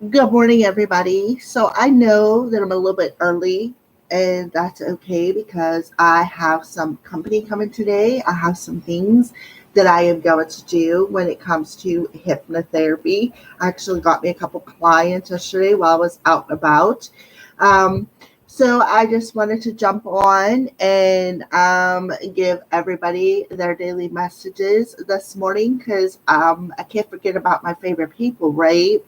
Good morning, everybody. So I know that I'm a little bit early, and that's okay because I have some company coming today. I have some things that I am going to do when it comes to hypnotherapy. I actually got me a couple clients yesterday while I was out and about. Um, so I just wanted to jump on and give everybody their daily messages this morning because I can't forget about my favorite people, right?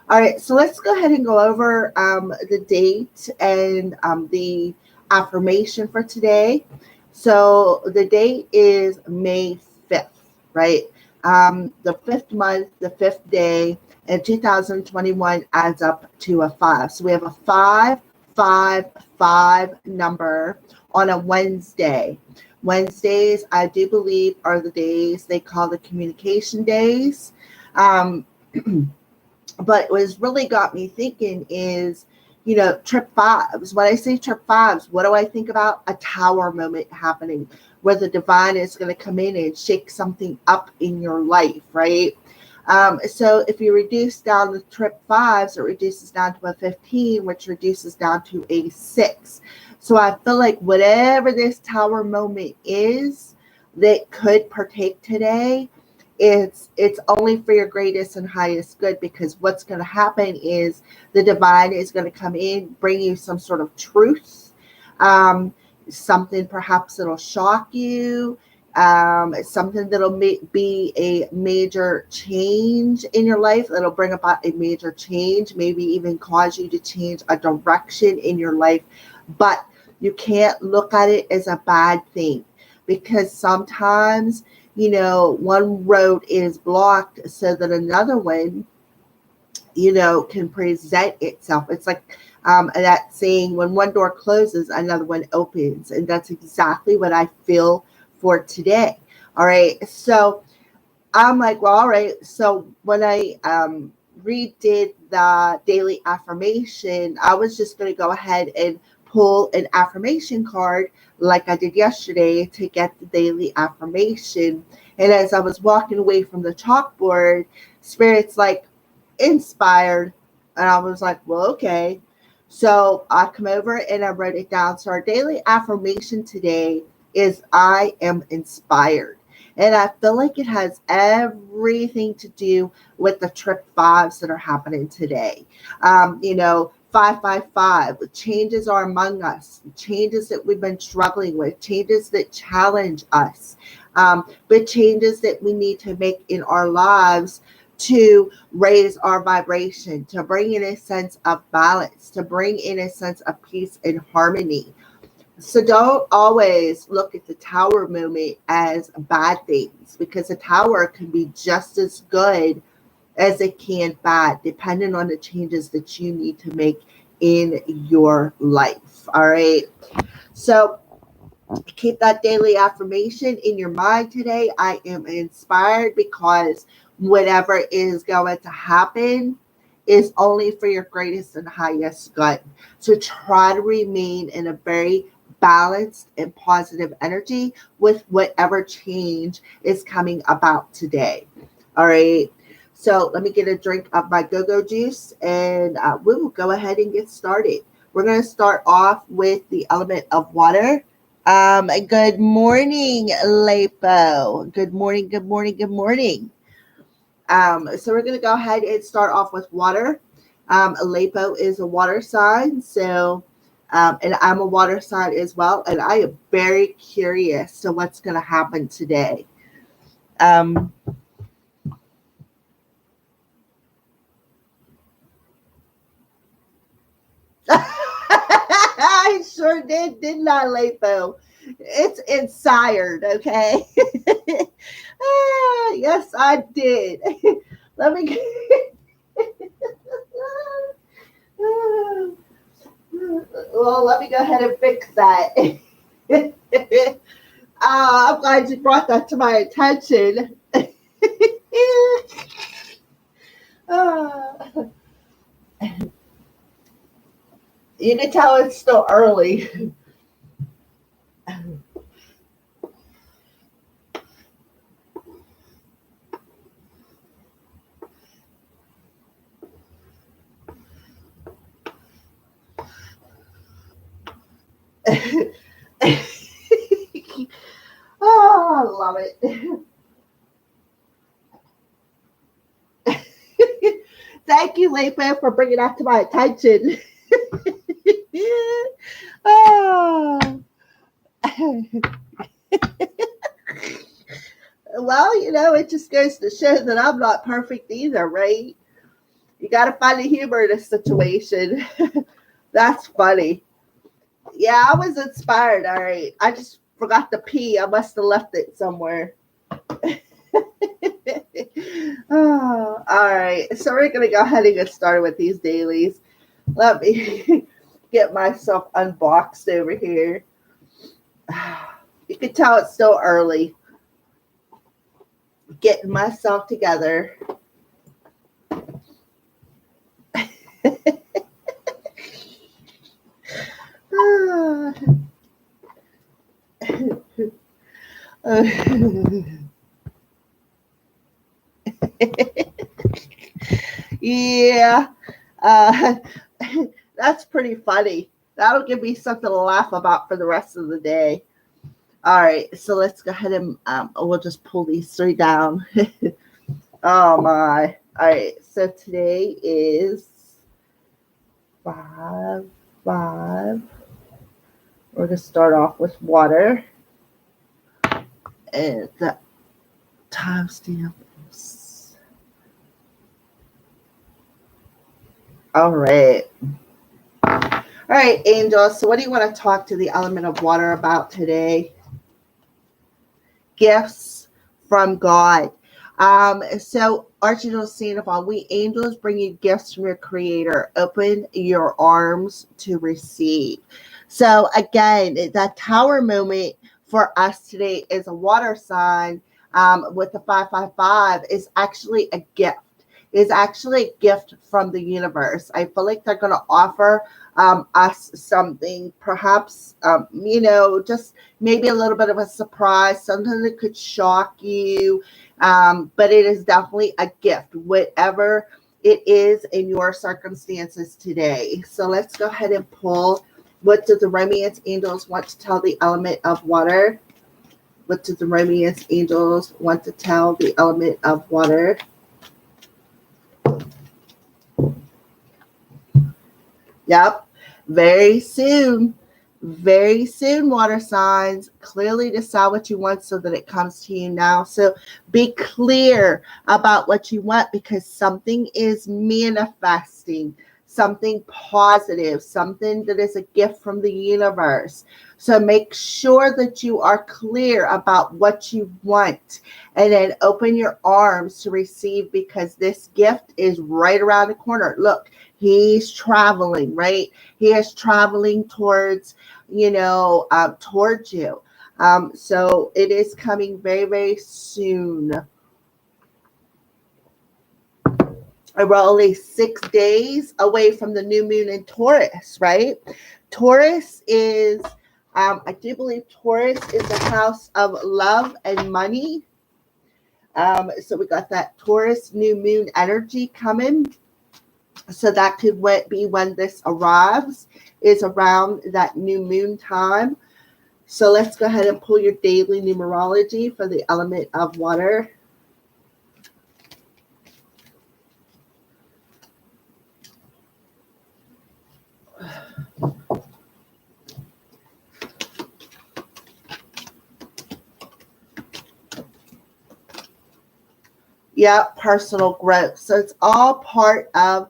All right, so let's go ahead and go over the date and the affirmation for today. So the date is May 5th, right? The fifth month, the fifth day, and 2021 adds up to a five. So we have a 555 number on a Wednesday. Wednesdays, I do believe, are the days they call the communication days. Um, but what really got me thinking is, trip fives. When I say trip fives, what do I think about? A tower moment happening where the divine is going to come in and shake something up in your life, right? So if you reduce down the trip fives, it reduces down to a 15, which reduces down to a 6. So I feel like whatever this tower moment is that could partake today, it's only for your greatest and highest good, because what's going to happen is the divine is going to come in, bring you some sort of truth, um, something perhaps that'll shock you, something that'll be a major change in your life, that'll bring about a major change, maybe even cause you to change a direction in your life. But you can't look at it as a bad thing, because sometimes, one road is blocked so that another one, can present itself. It's like that saying, when one door closes, another one opens. And that's exactly what I feel for today. All right. So I'm like, well, all right. So when I redid the daily affirmation, I was just going to go ahead and pull an affirmation card like I did yesterday to get the daily affirmation. And as I was walking away from the chalkboard, Spirit's like, inspired. And I was like, well, okay. So I come over and I wrote it down. So our daily affirmation today is I am inspired. And I feel like it has everything to do with the trip fives that are happening today. 555, changes are among us, changes that we've been struggling with, changes that challenge us, but changes that we need to make in our lives to raise our vibration, to bring in a sense of balance, to bring in a sense of peace and harmony. So don't always look at the tower moment as bad things, because a tower can be just as good as it can bad, depending on the changes that you need to make in your life. All right. So keep that daily affirmation in your mind today. I am inspired, because whatever is going to happen is only for your greatest and highest good. So try to remain in a very balanced and positive energy with whatever change is coming about today. All right. So let me get a drink of my go-go juice, and we will go ahead and get started. We're going to start off with the element of water. Good morning, Lapo. Good morning, good morning, good morning. So we're going to go ahead and start off with water. Lapo is a water sign, so and I'm a water sign as well, and I am very curious to what's going to happen today. Um, I sure didn't I, Lapo? It's inspired, okay? Yes, I did. Let me. Well, let me go ahead and fix that. I'm glad you brought that to my attention. Uh, you can tell it's still early. Oh, I love it. Thank you, Lepa, for bringing that to my attention. Oh. Well, it just goes to show that I'm not perfect either, right? You got to find the humor in a situation. That's funny. Yeah, I was inspired. All right. I just forgot the P. I must have left it somewhere. Oh, all right. So we're going to go ahead and get started with these dailies. Let me get myself unboxed over here. You can tell it's still early. Getting myself together. Yeah, uh, that's pretty funny. That'll give me something to laugh about for the rest of the day. All right, so let's go ahead and we'll just pull these three down. Oh my! All right, so today is 5/5. We're gonna start off with water, and the timestamp is. All right. All right, Angel. So, what do you want to talk to the element of water about today? Gifts from God. So Archangel Sandoval, we angels bring you gifts from your creator. Open your arms to receive. So again, that tower moment for us today is a water sign with the 555 is actually a gift. Is actually a gift from the universe. I feel like they're going to offer us something, perhaps, just maybe a little bit of a surprise, something that could shock you. But it is definitely a gift, whatever it is in your circumstances today. So let's go ahead and pull. What do the romance angels want to tell the element of water? What do the romance angels want to tell the element of water? Yep. Very soon. Very soon, water signs. Clearly decide what you want so that it comes to you now. So be clear about what you want because something is manifesting, something positive, something that is a gift from the universe. So make sure that you are clear about what you want and then open your arms to receive because this gift is right around the corner. Look, he's traveling, right? He is traveling towards you. So it is coming very, very soon. We're only 6 days away from the new moon in Taurus, right? Taurus is, I do believe Taurus is the house of love and money. So we got that Taurus new moon energy coming. So that could be when this arrives, is around that new moon time. So let's go ahead and pull your daily numerology for the element of water. Yeah, personal growth. So it's all part of,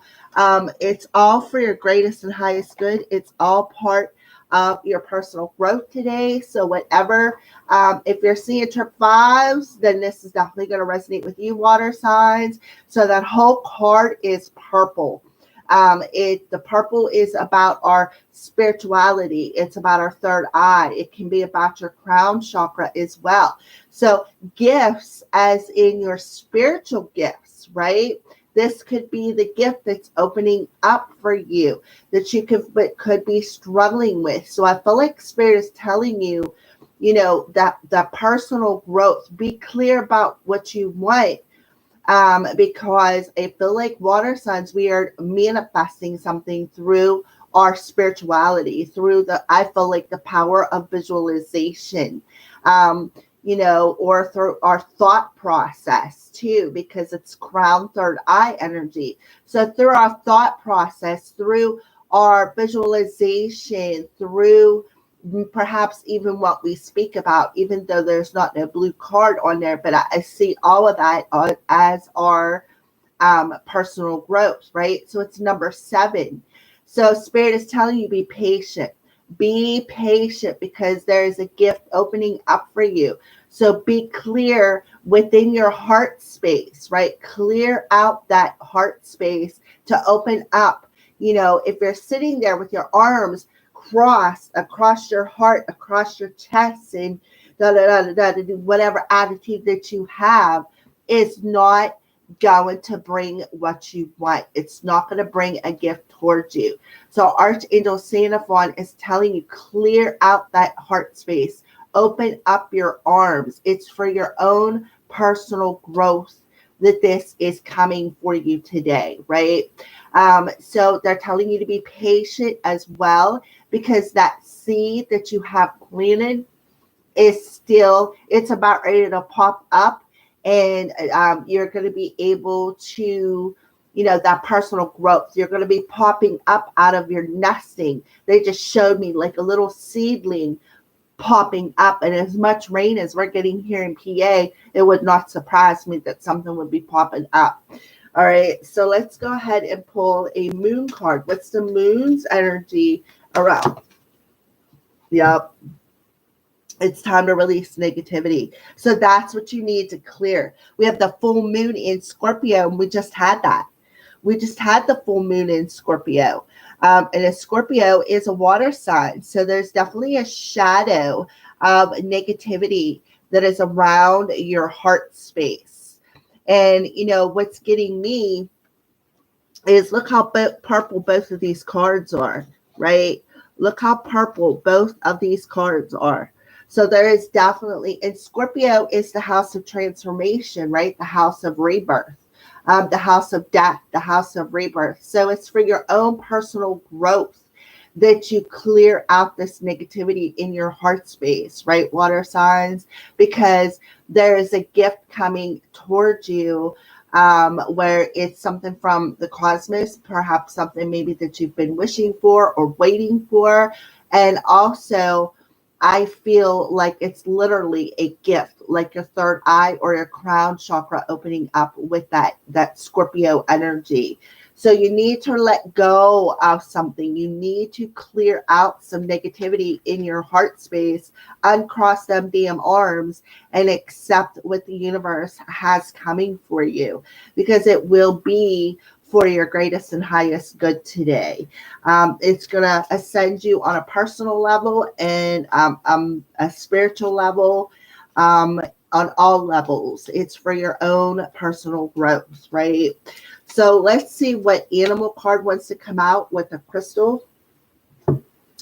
it's all for your greatest and highest good. It's all part of your personal growth today. So whatever, if you're seeing trip fives, then this is definitely going to resonate with you, water signs. So that whole card is purple. The purple is about our spirituality. It's about our third eye. It can be about your crown chakra as well. So gifts, as in your spiritual gifts, right? This could be the gift that's opening up for you that you could be struggling with. So I feel like Spirit is telling you, that personal growth. Be clear about what you want. Because I feel like water signs, we are manifesting something through our spirituality, through I feel like the power of visualization, or through our thought process too, because it's crown third eye energy. So through our thought process, through our visualization, through perhaps even what we speak about, even though there's not no blue card on there, but I see all of that as our personal growth, right? So it's number 7. So Spirit is telling you, be patient. Be patient, because there is a gift opening up for you. So be clear within your heart space, right? Clear out that heart space to open up. If you're sitting there with your arms crossed across your heart, across your chest, and whatever attitude that you have is not going to bring what you want. It's not going to bring a gift towards you. So Archangel Sandalphon is telling you, clear out that heart space. Open up your arms. It's for your own personal growth that this is coming for you today, right? So they're telling you to be patient as well, because that seed that you have planted is it's about ready to pop up. And you're going to be able to, that personal growth. You're going to be popping up out of your nesting. They just showed me like a little seedling popping up. And as much rain as we're getting here in PA, it would not surprise me that something would be popping up. All right, so let's go ahead and pull a moon card. What's the moon's energy around? Yep. It's time to release negativity. So that's what you need to clear. We have the full moon in Scorpio, and we just had that. We just had the full moon in Scorpio. And a Scorpio is a water sign. So there's definitely a shadow of negativity that is around your heart space. And, what's getting me is look how purple both of these cards are, right? Look how purple both of these cards are. So there is definitely, and Scorpio is the house of transformation, right? The house of rebirth, the house of death, the house of rebirth. So it's for your own personal growth that you clear out this negativity in your heart space, right? Water signs, because there is a gift coming towards you where it's something from the cosmos, perhaps something maybe that you've been wishing for or waiting for. And also, I feel like it's literally a gift, like your third eye or your crown chakra opening up with that Scorpio energy. So you need to let go of something. You need to clear out some negativity in your heart space, uncross them damn arms, and accept what the universe has coming for you, because it will be for your greatest and highest good today. It's going to ascend you on a personal level and a spiritual level, on all levels. It's for your own personal growth, right? So let's see what animal card wants to come out with a crystal.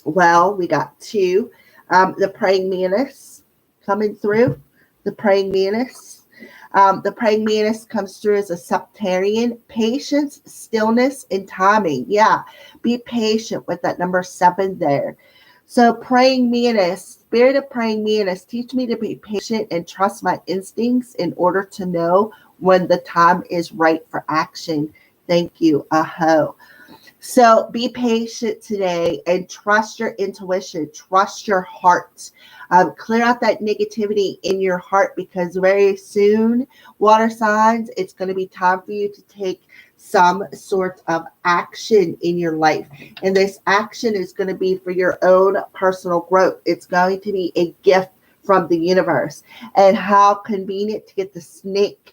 Well, we got 2. The praying mantis coming through. The praying mantis. The praying mantis comes through as a septarian. Patience, stillness, and timing. Yeah, be patient with that number 7 there. So praying mantis, spirit of praying mantis, teach me to be patient and trust my instincts in order to know when the time is right for action. Thank you. Aho. So be patient today and trust your intuition, trust your heart. Clear out that negativity in your heart, because very soon, water signs, it's going to be time for you to take some sort of action in your life. And this action is going to be for your own personal growth. It's going to be a gift from the universe. And how convenient to get the snake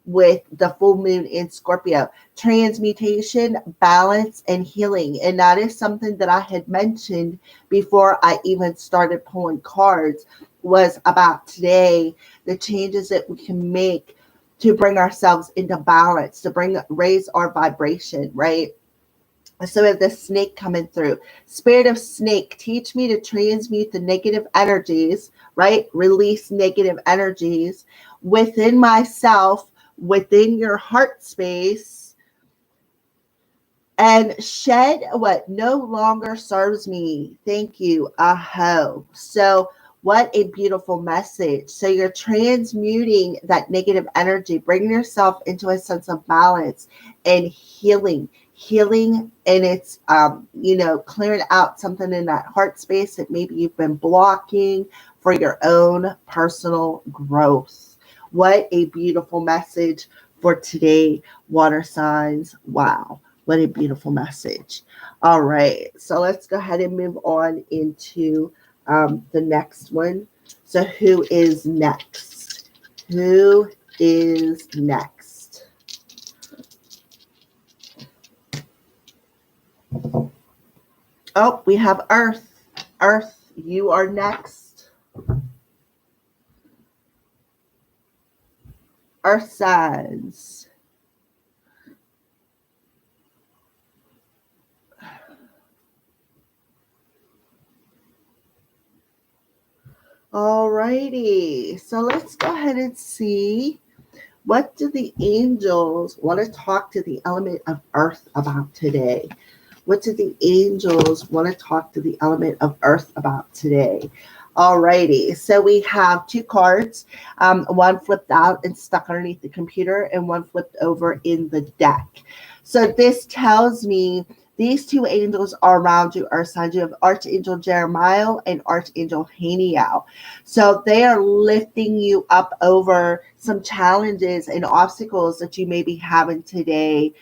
with the full moon in Scorpio. Transmutation, balance, and healing. And that is something that I had mentioned before I even started pulling cards, was about today, the changes that we can make to bring ourselves into balance, to raise our vibration, right? So we have the snake coming through. Spirit of snake, teach me to transmute the negative energies, right? Release negative energies within myself, within your heart space, and shed what no longer serves me. Thank you. Aho. So, what a beautiful message. So, you're transmuting that negative energy, bringing yourself into a sense of balance and healing. Healing, and it's, clearing out something in that heart space that maybe you've been blocking for your own personal growth. What a beautiful message for today, water signs. Wow. What a beautiful message. All right. So let's go ahead and move on into the next one. So, who is next? Who is next? Oh, we have Earth. Earth, you are next. Earth signs. Alrighty, so let's go ahead and see, what do the angels want to talk to the element of earth about today? What do the angels want to talk to the element of earth about today? Alrighty, so we have two cards, one flipped out and stuck underneath the computer, and one flipped over in the deck. So this tells me these two angels are around you, Earth signs. You have Archangel Jeremiah and Archangel Haniel. So they are lifting you up over some challenges and obstacles that you may be having today,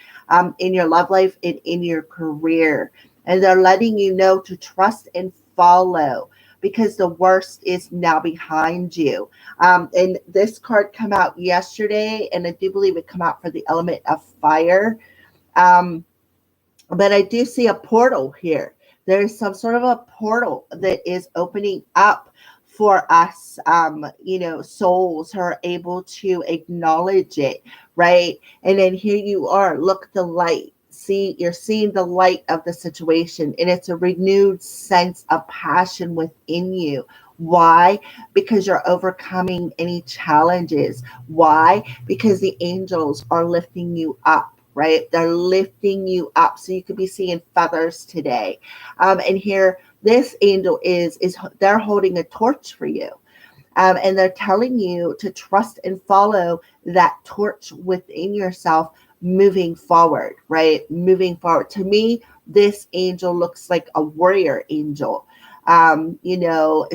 in your love life and in your career. And they're letting you know to trust and follow, because the worst is now behind you. And this card came out yesterday, and I do believe it come out for the element of fire. Um, but I do see a portal here. There's some sort of a portal that is opening up for us, souls who are able to acknowledge it, right? And then here you are, look at the light. See, you're seeing the light of the situation, and it's a renewed sense of passion within you. Why? Because you're overcoming any challenges. Why? Because the angels are lifting you up, right? They're lifting you up. So you could be seeing feathers today. And here, this angel is they're holding a torch for you. And they're telling you to trust and follow that torch within yourself, moving forward, right? Moving forward. To me, this angel looks like a warrior angel.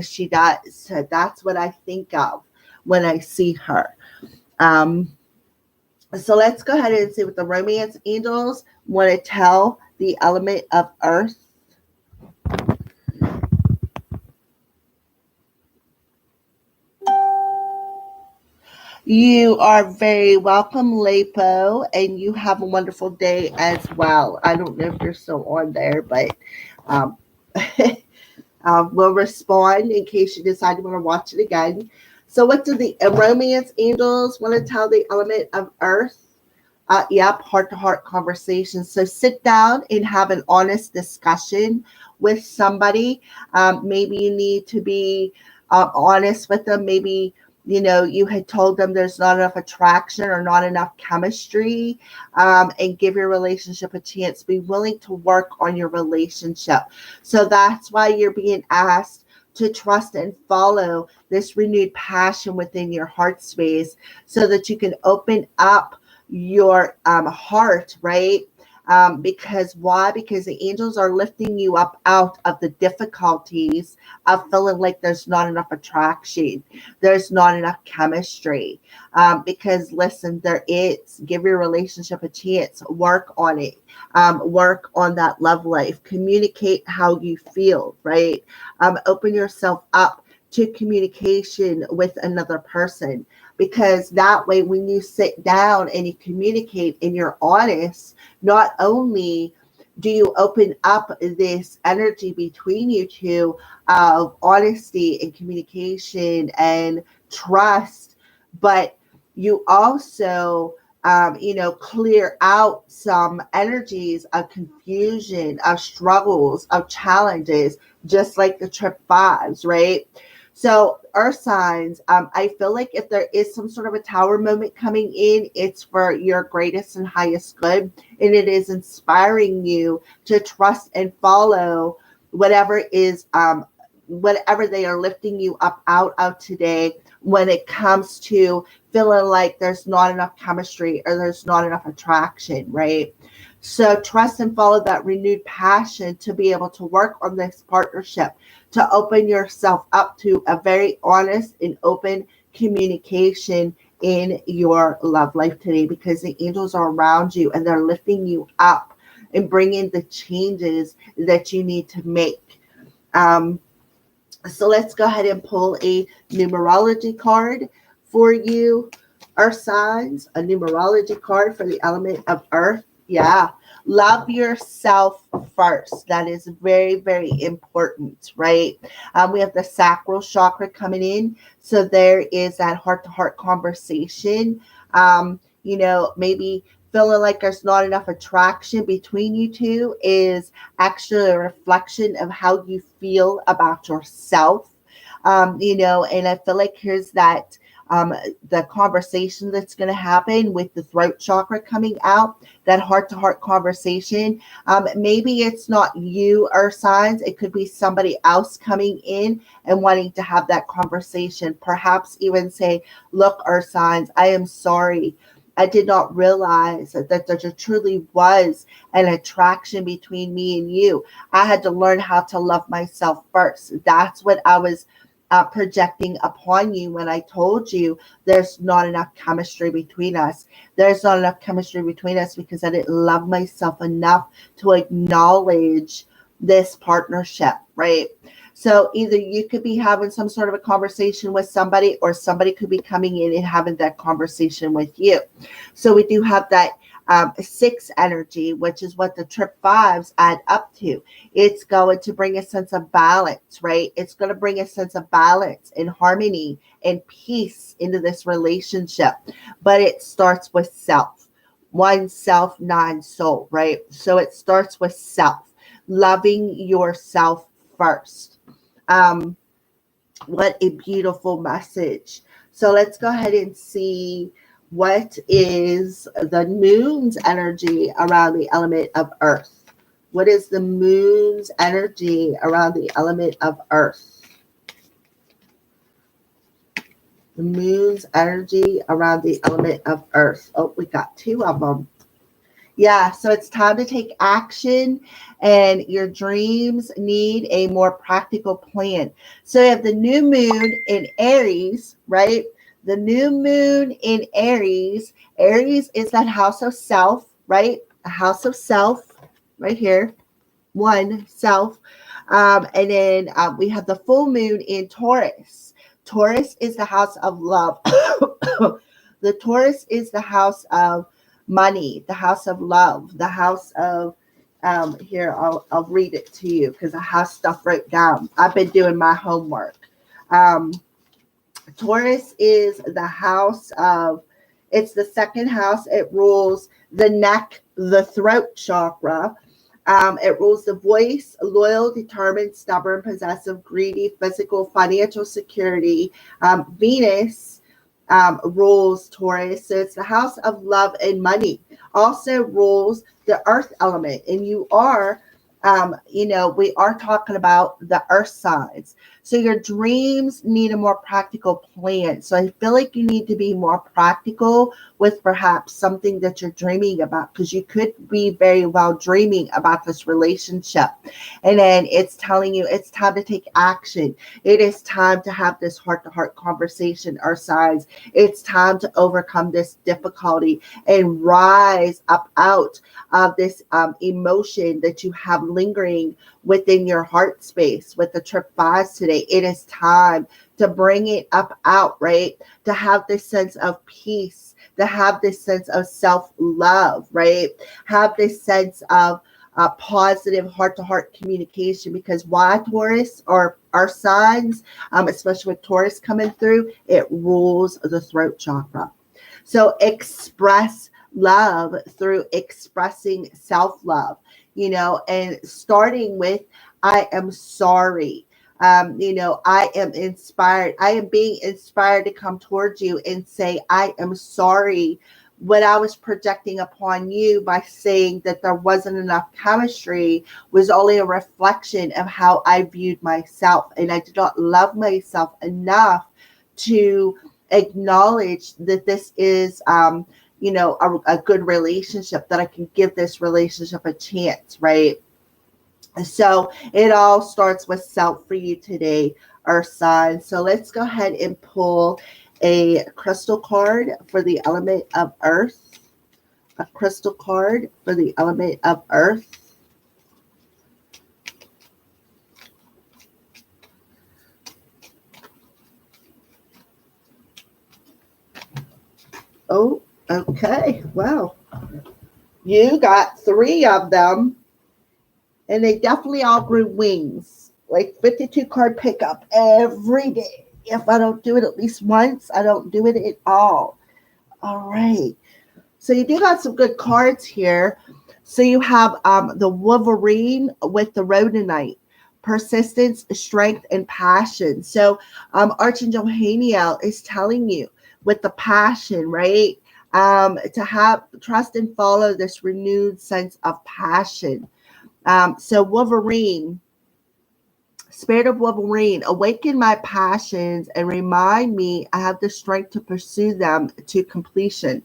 She does. So that's what I think of when I see her. So let's go ahead and see what the romance angels want to tell the element of earth. You are very welcome, Lapo, and you have a wonderful day as well. I don't know if you're still on there, but um, we'll respond in case you decide you want to watch it again. So, what do the romance angels want to tell the element of earth? Yep, heart to heart conversations. So sit down and have an honest discussion with somebody. Maybe you need to be honest with them. Maybe, you had told them there's not enough attraction or not enough chemistry, and give your relationship a chance. Be willing to work on your relationship. So that's why you're being asked to trust and follow this renewed passion within your heart space, so that you can open up your heart, right? Because why? Because the angels are lifting you up out of the difficulties of feeling like there's not enough attraction, there's not enough chemistry. Because listen, there is. Give your relationship a chance. Work on it. Work on that love life. Communicate how you feel, right? Open yourself up to communication with another person, because that way, when you sit down and you communicate and you're honest, not only do you open up this energy between you two of honesty and communication and trust, but you also clear out some energies of confusion, of struggles, of challenges, just like the trip fives, right? So earth signs, I feel like if there is some sort of a tower moment coming in, it's for your greatest and highest good. And it is inspiring you to trust and follow whatever is, whatever they are lifting you up out of today when it comes to feeling like there's not enough chemistry or there's not enough attraction, right? So trust and follow that renewed passion to be able to work on this partnership, to open yourself up to a very honest and open communication in your love life today, because the angels are around you and they're lifting you up and bringing the changes that you need to make. So let's go ahead and pull a numerology card for you, Earth signs, a numerology card for the element of Earth. Yeah. Love yourself first. That is very, very important, right? We have the sacral chakra coming in. So there is that heart to heart conversation. Maybe feeling like there's not enough attraction between you two is actually a reflection of how you feel about yourself. And I feel like here's that the conversation that's going to happen with the throat chakra coming out, that heart to heart conversation. Maybe it's not you, Earth signs. It could be somebody else coming in and wanting to have that conversation. Perhaps even say, look, Earth signs, I am sorry. I did not realize that there truly was an attraction between me and you. I had to learn how to love myself first. That's what I was projecting upon you when I told you there's not enough chemistry between us. There's not enough chemistry between us because I didn't love myself enough to acknowledge this partnership, right? So either you could be having some sort of a conversation with somebody, or somebody could be coming in and having that conversation with you. So we do have that 6 energy, which is what the trip 5s add up to. It's going to bring a sense of balance, right? It's going to bring a sense of balance and harmony and peace into this relationship. But it starts with self. One self, nine soul, right? So it starts with self, loving yourself first. What a beautiful message. So let's go ahead and see what is the moon's energy around the element of Earth. What is the moon's energy around the element of Earth? The moon's energy around the element of Earth. Oh, we got 2 of them. Yeah, so it's time to take action, and your dreams need a more practical plan. So you have the new moon in Aries, right? The new moon in Aries. Aries is that house of self, right? A house of self right here. 1, self. And then we have the full moon in Taurus. Taurus is the house of love. The Taurus is the house of money, the house of love, the house of here, I'll read it to you because I have stuff written down. I've been doing my homework. Taurus is the house of, it's the second house. It rules the neck, the throat chakra. It rules the voice, loyal, determined, stubborn, possessive, greedy, physical, financial security. Venus rules Taurus. So it's the house of love and money. Also rules the earth element. And you are, we are talking about the earth signs. So your dreams need a more practical plan. So I feel like you need to be more practical with perhaps something that you're dreaming about, because you could be very well dreaming about this relationship. And then it's telling you it's time to take action. It is time to have this heart-to-heart conversation, earth signs. It's time to overcome this difficulty and rise up out of this emotion that you have lingering within your heart space with the trip 5s today. It is time to bring it up out, right? To have this sense of peace, to have this sense of self-love, right? Have this sense of positive heart-to-heart communication, because why, Taurus, or our signs, especially with Taurus coming through, it rules the throat chakra. So express love through expressing self-love, and starting with, I am sorry. I am inspired. I am being inspired to come towards you and say, I am sorry what I was projecting upon you by saying that there wasn't enough chemistry was only a reflection of how I viewed myself. And I did not love myself enough to acknowledge that this is, a good relationship, that I can give this relationship a chance, right? So it all starts with self for you today, Earth sign. So let's go ahead and pull a crystal card for the element of Earth. A crystal card for the element of Earth. Oh, okay. Wow. You got 3 of them, and they definitely all grew wings. Like 52 card pickup every day. If I don't do it at least once, I don't do it at all. All right. So you do got some good cards here. So you have the Wolverine with the Rhodonite, persistence, strength, and passion. So Archangel Haniel is telling you with the passion, right? To have trust and follow this renewed sense of passion. So Wolverine, Spirit of Wolverine, awaken my passions and remind me I have the strength to pursue them to completion.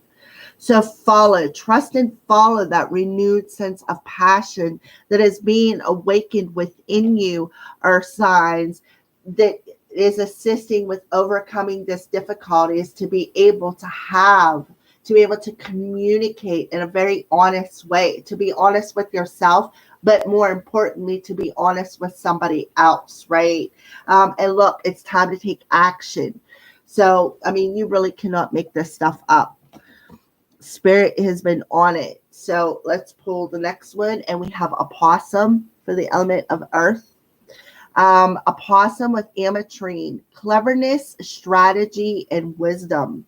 So follow, trust and follow that renewed sense of passion that is being awakened within you, are signs that is assisting with overcoming this difficulties to be able to be able to communicate in a very honest way, to be honest with yourself, but more importantly, to be honest with somebody else, right? And look, it's time to take action. So, I mean, you really cannot make this stuff up. Spirit has been on it. So let's pull the next one, and we have a possum for the element of Earth. A possum with ametrine, cleverness, strategy, and wisdom.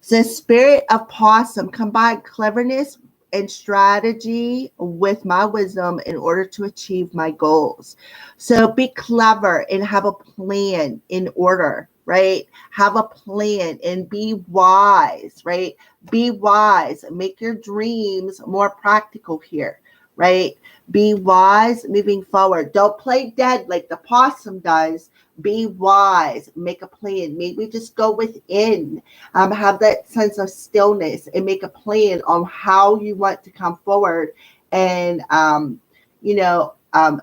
So spirit of possum, combine cleverness and strategy with my wisdom in order to achieve my goals. So be clever and have a plan in order, right? Have a plan and be wise, right? Be wise. Make your dreams more practical here, right? Be wise moving forward. Don't play dead like the possum does. Be wise. Make a plan. Maybe just go within, have that sense of stillness and make a plan on how you want to come forward and,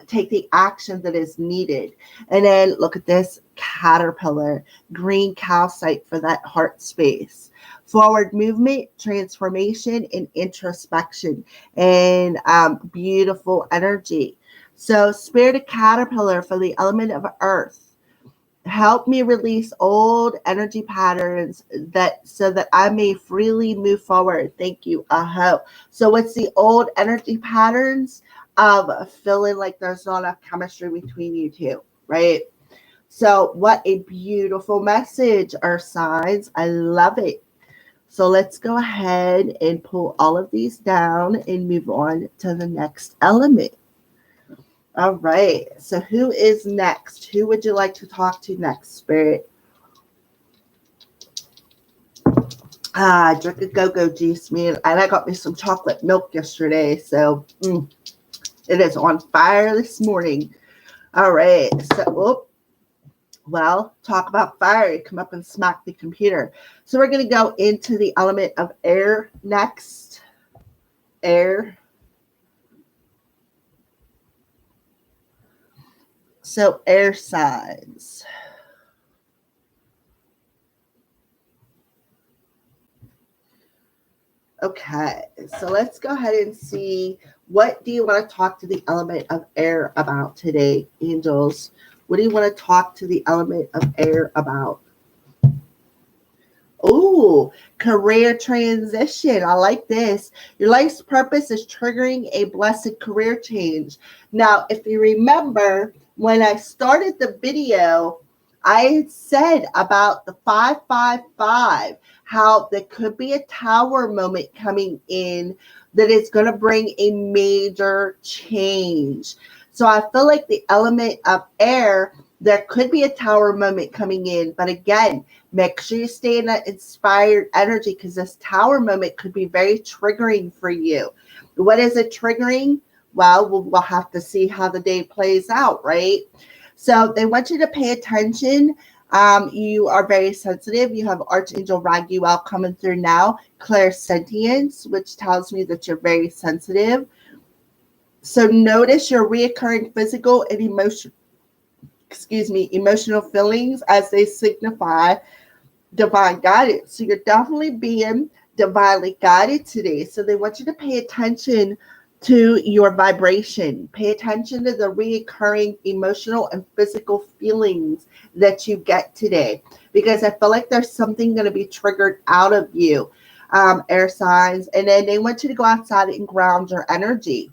take the action that is needed. And then look at this caterpillar, green calcite for that heart space. Forward movement, transformation, and introspection, and beautiful energy. So, spirit of caterpillar for the element of earth, help me release old energy patterns that so that I may freely move forward. Thank you. So what's the old energy patterns of feeling like there's not enough chemistry between you two, right? So what a beautiful message, Earth signs. I love it. So let's go ahead and pull all of these down and move on to the next element. All right. So who is next? Who would you like to talk to next, Spirit? I drink a go-go juice, man. And I got me some chocolate milk yesterday. So it is on fire this morning. All right. So, talk about fire. You come up and smack the computer. So we're going to go into the element of air next. Air. So air signs. Okay, so let's go ahead and see, what do you want to talk to the element of air about today, angels? What do you want to talk to the element of air about? Oh, career transition. I like this. Your life's purpose is triggering a blessed career change. Now, if you remember, when I started the video, I had said about the 555, how there could be a tower moment coming in that is going to bring a major change. So I feel like the element of air, there could be a tower moment coming in, but again, make sure you stay in that inspired energy because this tower moment could be very triggering for you. What is it triggering? Well, we'll have to see how the day plays out, right? So they want you to pay attention. You are very sensitive. You have Archangel Raguel coming through now, clairsentience, which tells me that you're very sensitive. So notice your reoccurring physical and emotional feelings as they signify divine guidance. So you're definitely being divinely guided today. So they want you to pay attention to your vibration. Pay attention to the reoccurring emotional and physical feelings that you get today, because I feel like there's something going to be triggered out of you, air signs. And then they want you to go outside and ground your energy.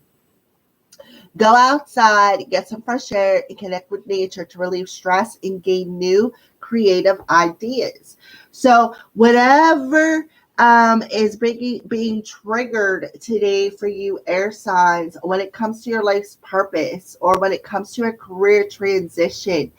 Go outside, get some fresh air, and connect with nature to relieve stress and gain new creative ideas. So whatever is being triggered today for you, air signs, when it comes to your life's purpose or when it comes to a career transition,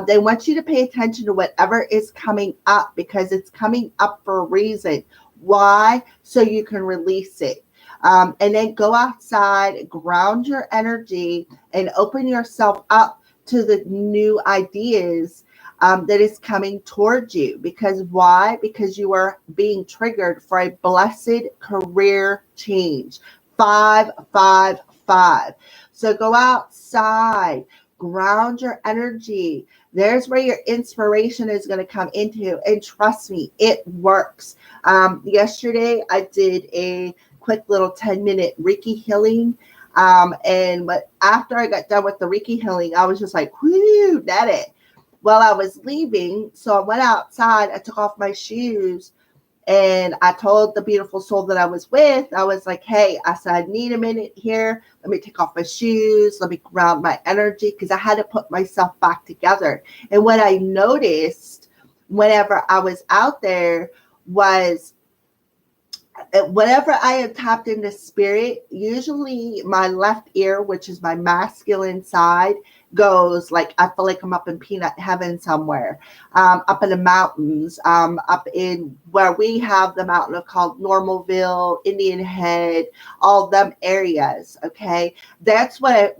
they want you to pay attention to whatever is coming up, because it's coming up for a reason. Why? So you can release it. And then go outside, ground your energy, and open yourself up to the new ideas that is coming towards you. Because why? Because you are being triggered for a blessed career change. 555. So go outside, ground your energy. There's where your inspiration is going to come into. And trust me, it works. Yesterday, I did a quick little 10-minute Reiki healing. But after I got done with the Reiki healing, I was just like, whoo, that it. Well, I was leaving, so I went outside, I took off my shoes, and I told the beautiful soul that I was with, I was like, hey, I said, I need a minute here. Let me take off my shoes. Let me ground my energy, because I had to put myself back together. And what I noticed whenever I was out there was, whenever I am tapped into spirit, usually my left ear, which is my masculine side, goes like, I feel like I'm up in peanut heaven somewhere, up in the mountains, up in where we have the mountain called Normalville, Indian Head, all them areas. Okay. That's what I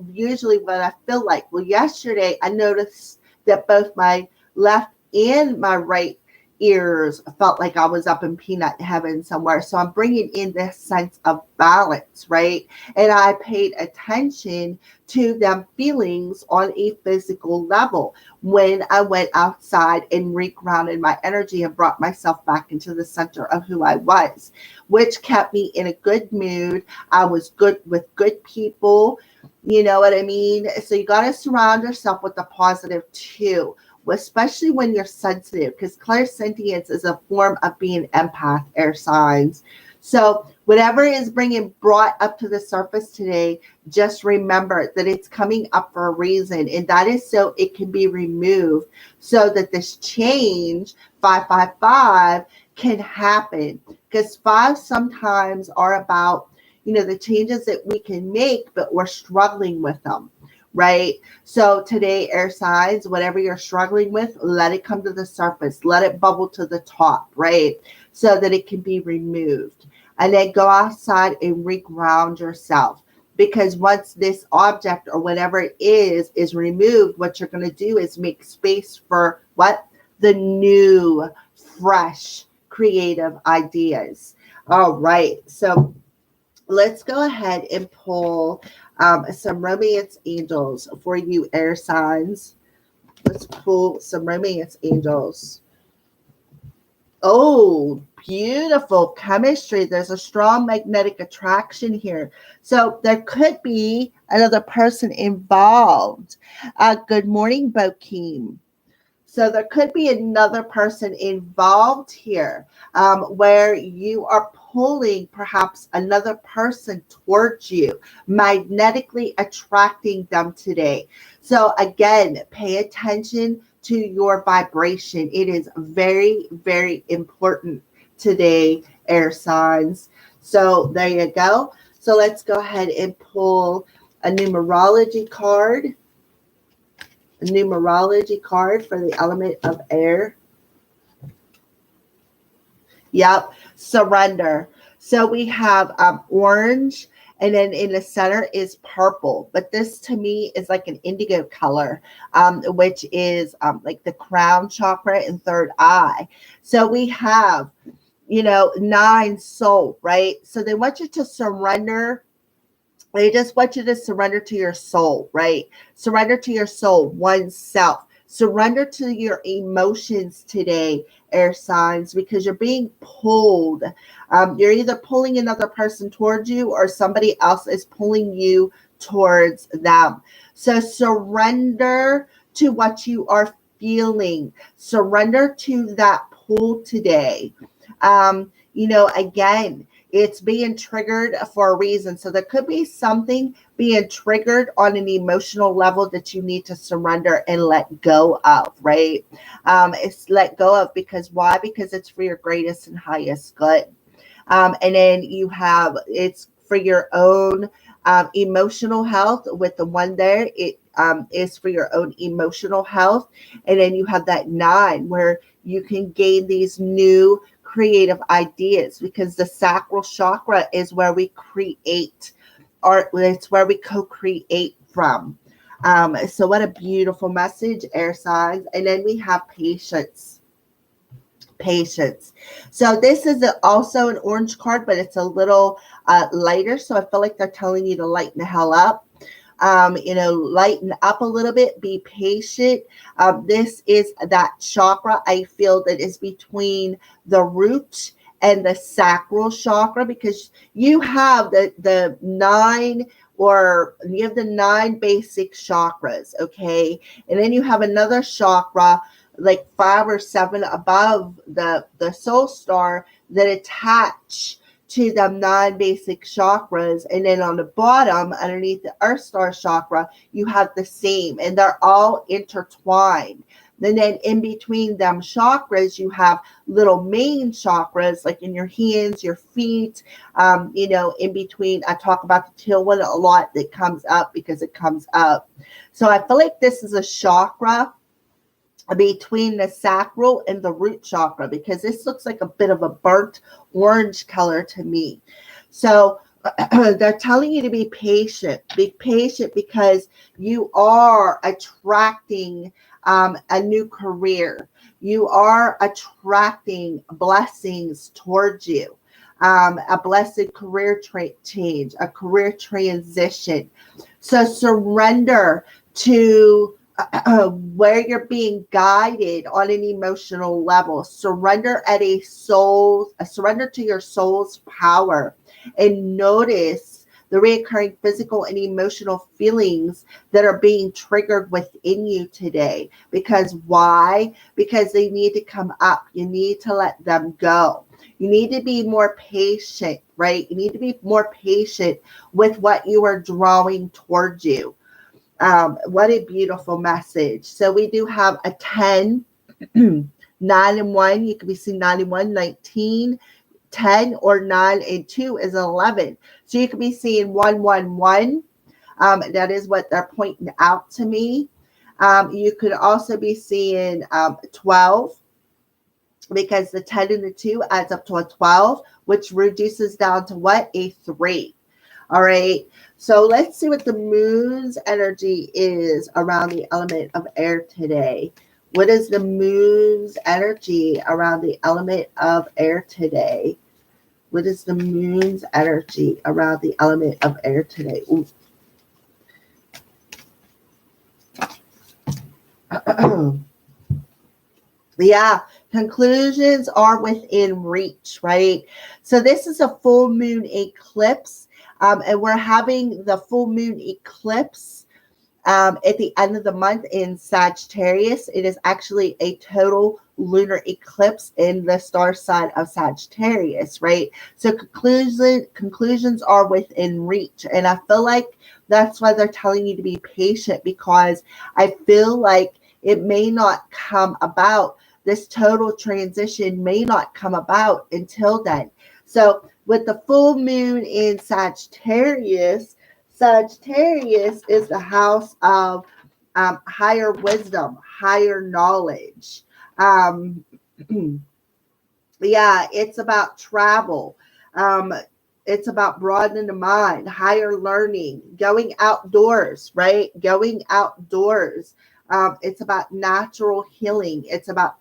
feel like. Well, yesterday I noticed that both my left and my right ears felt like I was up in peanut heaven somewhere. So I'm bringing in this sense of balance, right? And I paid attention to them feelings on a physical level when I went outside and regrounded my energy and brought myself back into the center of who I was, which kept me in a good mood. I was good with good people. You know what I mean? So you got to surround yourself with the positive too, especially when you're sensitive, because clairsentience is a form of being empath, air signs. So whatever is brought up to the surface today, just remember that it's coming up for a reason, and that is so it can be removed, so that this change, 555, can happen. Because 5 sometimes are about, the changes that we can make, but we're struggling with them. Right? So today, air signs, whatever you're struggling with, let it come to the surface. Let it bubble to the top, right? So that it can be removed. And then go outside and reground yourself. Because once this object or whatever it is removed, what you're going to do is make space for what? The new, fresh, creative ideas. All right. So let's go ahead and pull some romance angels for you, air signs. Let's pull some romance angels. Oh, beautiful chemistry. There's a strong magnetic attraction here. So there could be another person involved. Good morning, Bokeem. So there could be another person involved here, where you are pulling perhaps another person towards you, magnetically attracting them today. So again, pay attention to your vibration. It is very, very important today, air signs. So there you go. So let's go ahead and pull a numerology card. A numerology card for the element of air. Yep, surrender. So we have orange, and then in the center is purple. But this to me is like an indigo color, which is like the crown chakra and third eye. So we have, 9 soul, right? So they want you to surrender. They just want you to surrender to your soul, right? Surrender to your soul, oneself. Surrender to your emotions today, air signs, because you're being pulled. You're either pulling another person towards you or somebody else is pulling you towards them. So surrender to what you are feeling. Surrender to that pull today. Again, it's being triggered for a reason. So there could be something being triggered on an emotional level that you need to surrender and let go of, right? It's let go of because why? Because it's for your greatest and highest good. And then you have, it's for your own emotional health with the one there. It is for your own emotional health. And then you have that 9 where you can gain these new creative ideas, because the sacral chakra is where we create, or it's where we co-create from. So what a beautiful message, air signs. And then we have patience. So this is also an orange card, but it's a little lighter. So I feel like they're telling you to lighten the hell up. Lighten up a little bit, be patient. This is that chakra I feel that is between the root and the sacral chakra, because you have the 9, or you have the 9 basic chakras, okay? And then you have another chakra like 5 or 7 above the soul star that attach to the 9 basic chakras. And then on the bottom, underneath the earth star chakra, you have the same, and they're all intertwined. And then in between them chakras, you have little main chakras, like in your hands, your feet, in between. I talk about the tail one a lot that comes up because it comes up. So I feel like this is a chakra between the sacral and the root chakra, because this looks like a bit of a burnt orange color to me. So they're telling you to be patient. Be patient because you are attracting a new career. You are attracting blessings towards you. A blessed career change, a career transition. So surrender to where you're being guided on an emotional level. Surrender surrender to your soul's power, and notice the recurring physical and emotional feelings that are being triggered within you today. Because why? Because they need to come up. You need to let them go. You need to be more patient, right? You need to be more patient with what you are drawing towards you. What a beautiful message. So we do have a 10, 9 and 1. You can be seeing 9 and 1, 19, 10, or 9 and 2 is 11. So you can be seeing 1, 1, 1. That is what they're pointing out to me. You could also be seeing 12, because the 10 and the 2 adds up to a 12, which reduces down to what? A 3. All right. So let's see what the moon's energy is around the element of air today. What is the moon's energy around the element of air today? What is the moon's energy around the element of air today? Yeah, conclusions are within reach, right? So this is a full moon eclipse, and we're having the full moon eclipse at the end of the month in Sagittarius. It is actually a total lunar eclipse in the star sign of Sagittarius, right? So conclusions are within reach, and I feel like that's why they're telling you to be patient, because I feel like it may not come about. This total transition may not come about until then. So with the full moon in Sagittarius, Sagittarius is the house of higher wisdom, higher knowledge. Um, yeah, it's about travel. Um, it's about broadening the mind, higher learning, going outdoors, right? Going outdoors. It's about natural healing. It's about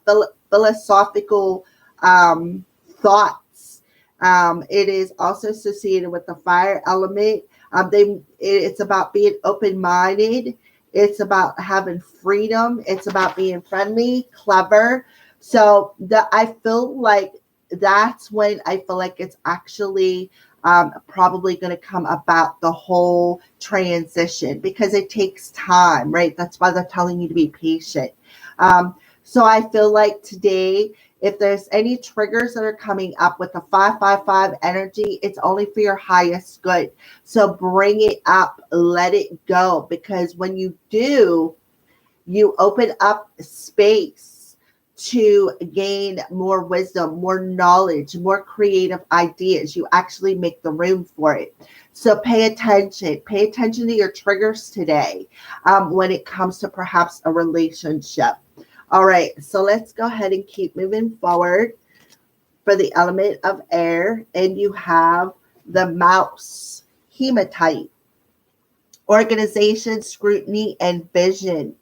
philosophical thoughts. It is also associated with the fire element. It's about being open minded. It's about having freedom. It's about being friendly, clever. So I feel like that's when I feel like it's actually probably going to come about the whole transition because it takes time, right? That's why they're telling you to be patient. So I feel like today, if there's any triggers that are coming up with the 555 energy, it's only for your highest good. So bring it up, let it go, because when you do, you open up space to gain more wisdom, more knowledge, more creative ideas. You actually make the room for it. So pay attention. Pay attention to your triggers today when it comes to perhaps a relationship. All right, so let's go ahead and keep moving forward for the element of air. And you have the mouse, hematite, organization, scrutiny, and vision.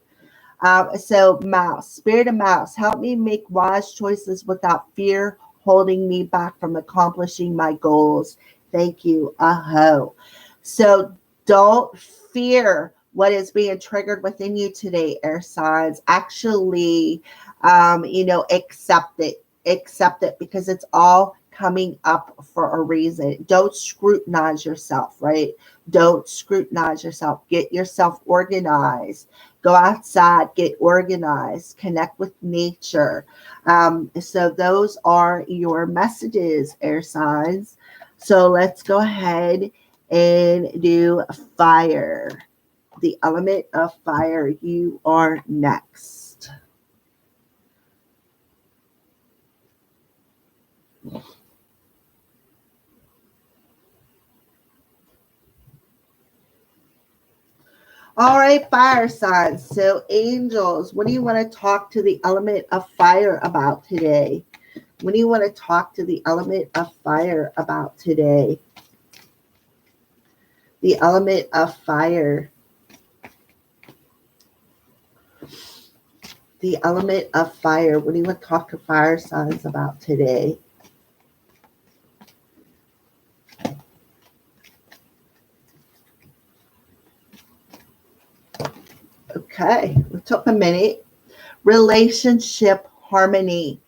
So mouse, spirit of mouse, help me make wise choices without fear holding me back from accomplishing my goals. Thank you. Aho. So don't fear what is being triggered within you today, air signs. Actually, accept it. Accept it because it's all coming up for a reason. Don't scrutinize yourself, right? Don't scrutinize yourself. Get yourself organized. Go outside, get organized, connect with nature. So those are your messages, air signs. So let's go ahead and do fire. The element of fire, you are next. All right, fire signs. So angels, what do you want to talk to the element of fire about today? What do you want to talk to the element of fire about today? The element of fire. The element of fire. What do you want to talk to fire signs about today? Okay, it took a minute. Relationship harmony.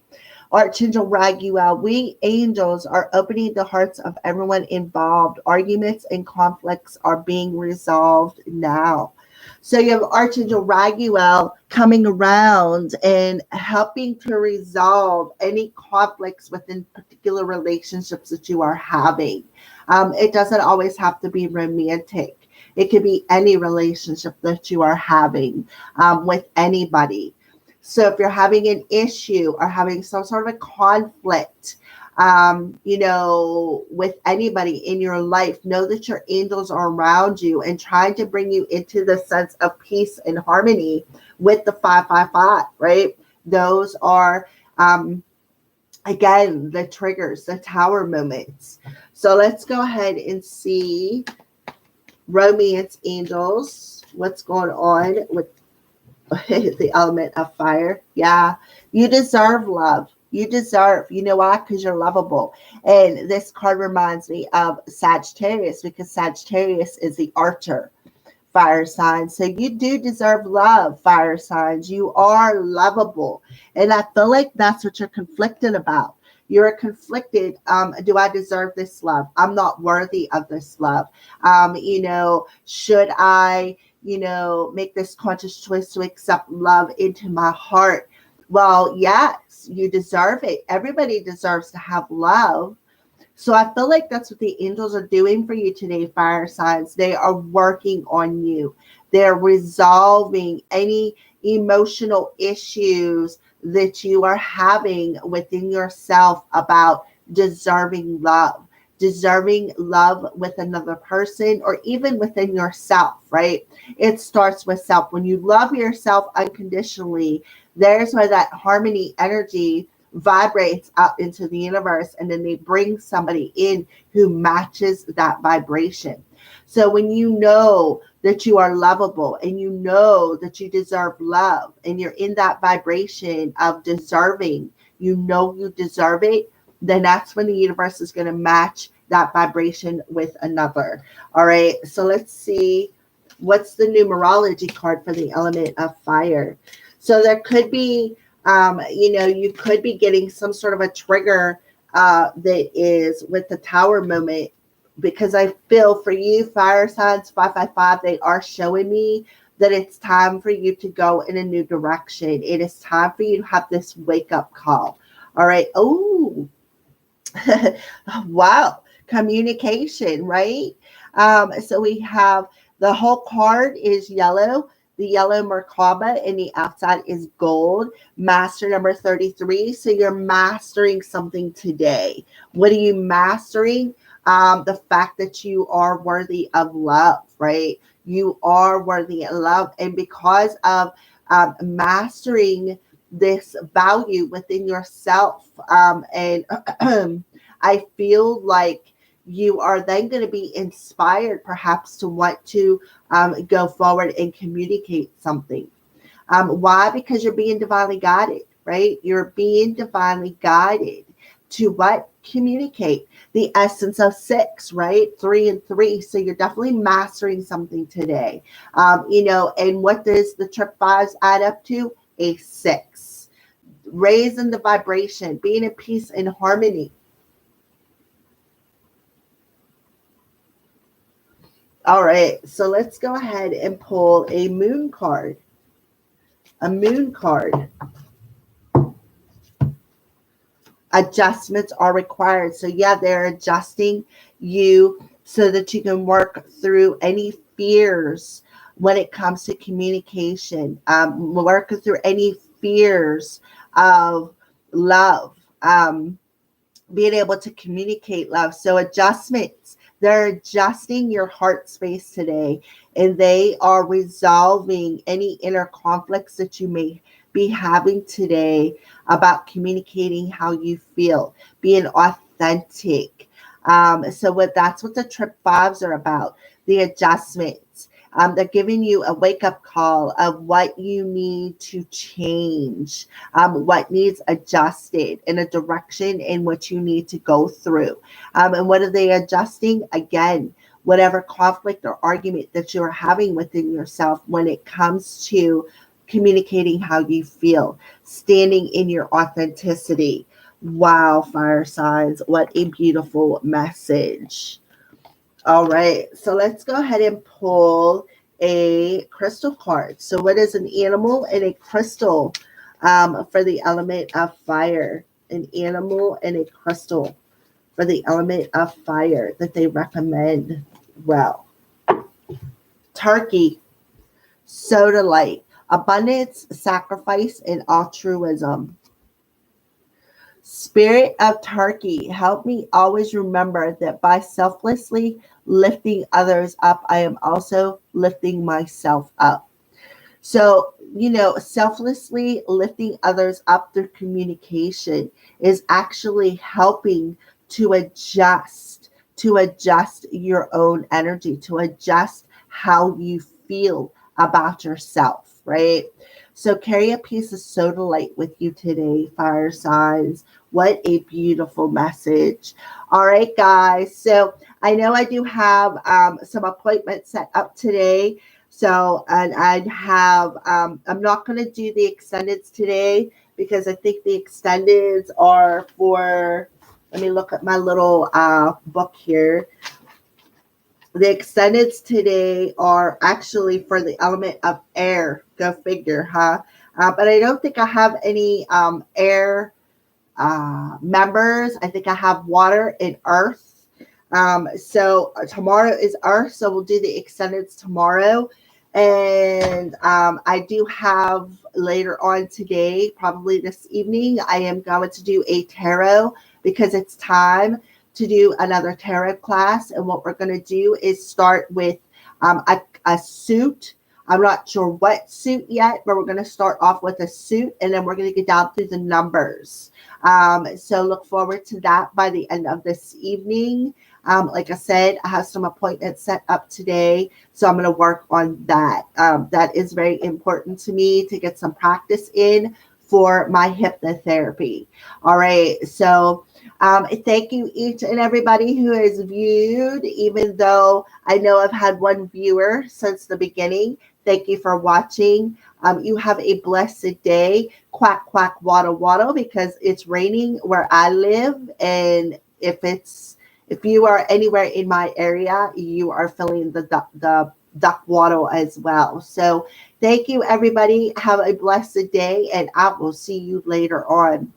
Archangel Raguel, we angels are opening the hearts of everyone involved. Arguments and conflicts are being resolved now. So you have Archangel Raguel coming around and helping to resolve any conflicts within particular relationships that you are having. It doesn't always have to be romantic. It could be any relationship that you are having with anybody. So if you're having an issue or having some sort of a conflict, with anybody in your life, know that your angels are around you and trying to bring you into the sense of peace and harmony with the 555, right? Those are, again, the triggers, the tower moments. So let's go ahead and see romance angels. What's going on with the element of fire? Yeah, you deserve love. You deserve, you know why? Because you're lovable. And this card reminds me of Sagittarius because Sagittarius is the archer fire sign. So you do deserve love, fire signs. You are lovable. And I feel like that's what you're conflicted about. You're conflicted. Do I deserve this love? I'm not worthy of this love. Should I, make this conscious choice to accept love into my heart? Well, yes, you deserve it. Everybody deserves to have love. So I feel like that's what the angels are doing for you today, fire signs. They are working on you. They're resolving any emotional issues that you are having within yourself about deserving love. deserving love with another person or even within yourself, right? It starts with self. When you love yourself unconditionally, there's where that harmony energy vibrates out into the universe, and then they bring somebody in who matches that vibration. So when you know that you are lovable and you know that you deserve love and you're in that vibration of deserving, you know you deserve it, then that's when the universe is going to match that vibration with another. All right. So let's see what's the numerology card for the element of fire. So there could be, you could be getting some sort of a trigger that is with the tower moment, because I feel for you, fire signs 555, they are showing me that it's time for you to go in a new direction. It is time for you to have this wake up call. All right. Oh, wow. Communication, right? So we have the whole card is yellow, the yellow Merkaba, and the outside is gold. Master number 33. So you're mastering something today. What are you mastering? The fact that you are worthy of love, right? You are worthy of love. And because of mastering this value within yourself, and I feel like you are then going to be inspired perhaps to want to go forward and communicate something. Why? Because you're being divinely guided, right? You're being divinely guided to what? Communicate. The essence of 6, right? 3 and 3. So you're definitely mastering something today. And what does the trip 5s add up to? A 6. Raising the vibration, being at peace and harmony. All right, so let's go ahead and pull a moon card. A moon card. Adjustments are required. So yeah, they're adjusting you so that you can work through any fears when it comes to communication. Work through any fears of love. Being able to communicate love. So adjustments, they're adjusting your heart space today, and they are resolving any inner conflicts that you may be having today about communicating how you feel, being authentic. That's what the trip 5s are about, the adjustments. They're giving you a wake-up call of what you need to change, what needs adjusted in a direction in which you need to go through. And what are they adjusting? Again, whatever conflict or argument that you're having within yourself when it comes to communicating how you feel, standing in your authenticity. Wow, fire signs, what a beautiful message. All right, so let's go ahead and pull a crystal card. So what is an animal and a crystal for the element of fire? An animal and a crystal for the element of fire that they recommend. Well, turkey, sodalite, abundance, sacrifice, and altruism. Spirit of turkey, help me always remember that by selflessly lifting others up, I am also lifting myself up. So, selflessly lifting others up through communication is actually helping to adjust your own energy, to adjust how you feel about yourself, right? So carry a piece of sodalite with you today, fire signs. What a beautiful message. All right, guys. So I know I do have some appointments set up today. So, and I'm not going to do the extendeds today because I think the extendeds are for, let me look at my little book here. The extendeds today are actually for the element of air. Go figure, huh? But I don't think I have any air members. I think I have water and earth. So tomorrow is earth, so we'll do the extendeds tomorrow. And I do have later on today, probably this evening, I am going to do a tarot because it's time to do another tarot class. And what we're going to do is start with a suit. I'm not sure what suit yet, but we're going to start off with a suit, and then we're going to get down through the numbers. So look forward to that by the end of this evening. Like I said, I have some appointments set up today, so I'm going to work on that. That is very important to me to get some practice in for my hypnotherapy. All right, so thank you each and everybody who has viewed, even though I know I've had one viewer since the beginning. Thank you for watching. You have a blessed day. Quack, quack, waddle, waddle, because it's raining where I live. And if you are anywhere in my area, you are feeling the duck waddle as well. So thank you, everybody. Have a blessed day, and I will see you later on.